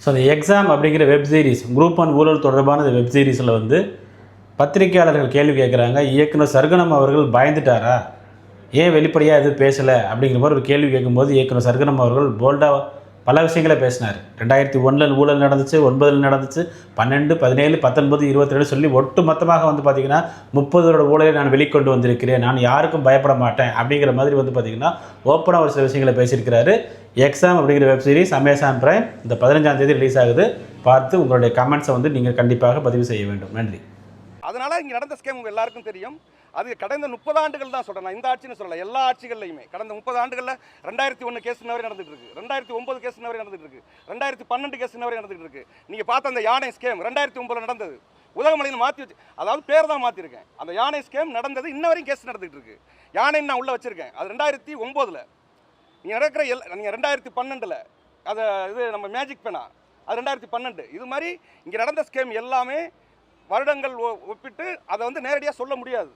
So அந்த exam அப்படிங்கிற web series group one ஊழல் தொடர்பான இந்த வெப் சீரிஸில் வந்து பத்திரிகையாளர்கள் கேள்வி கேட்குறாங்க. இயக்குனர் சர்க்குணம் அவர்கள் பயந்துட்டாரா, ஏன் வெளிப்படையாக எதுவும் பேசலை அப்படிங்கிற மாதிரி ஒரு கேள்வி கேட்கும்போது இயக்குனர் சர்க்குணம் அவர்கள் போல்டாக பல விஷயங்களை பேசினார். 2001 ஊழல் நடந்துச்சு, 9 நடந்துச்சு, 12, 17, 19, 22 சொல்லி ஒட்டு மொத்தமாக வந்து பார்த்திங்கன்னா 30 ஊழலை நான் வெளிக்கொண்டு வந்திருக்கிறேன், நான் யாருக்கும் பயப்பட மாட்டேன் அப்படிங்கிற மாதிரி வந்து பார்த்திங்கன்னா ஓப்பனாக ஒரு சில விஷயங்களை பேசியிருக்கிறாரு. எக்ஸாம் அப்படிங்கிற வெப் சீரிஸ் அமேசான் பிரைம் இந்த 15ஆம் தேதி ரிலீஸ் ஆகுது. பார்த்து உங்களுடைய கமெண்ட்ஸை வந்து நீங்கள் கண்டிப்பாக பதிவு செய்ய வேண்டும். நன்றி. அதனால இங்கே நடந்த ஸ்கேம் உங்கள் எல்லாருக்கும் தெரியும். அது கடந்த 30 ஆண்டுகள் தான் சொல்கிறேன், நான் இந்த ஆட்சின்னு சொல்லலை, எல்லா ஆட்சிகள்லையுமே கடந்த 30 ஆண்டுகளில் 2001 கேஸ் இன்ன வரை நடந்துட்டு இருக்கு, 2009 கேஸ் இன்ன வரை நடந்துட்டு இருக்கு, 2012 கேஸ் இன்ன வரை நடந்துட்டு இருக்கு. நீங்கள் பார்த்த அந்த யானை ஸ்கேம் 2009 நடந்தது, உதகமலையில் மாற்றி வச்சு, அதாவது பேர் தான் மாற்றிருக்கேன். அந்த யானை ஸ்கேம் நடந்தது, இன்ன வரையும் கேஸ் நடந்துட்டு இருக்கு. யானைன்னு நான் உள்ளே வச்சிருக்கேன், அது 2009. நீங்கள் நடக்கிற நீங்கள் 2012 அதை இது நம்ம மேஜிக் பெனா அது 2012. இது மாதிரி இங்கே நடந்த ஸ்கேம் எல்லாமே வருடங்கள் ஒப்பிட்டு அதை வந்து நேரடியாக சொல்ல முடியாது.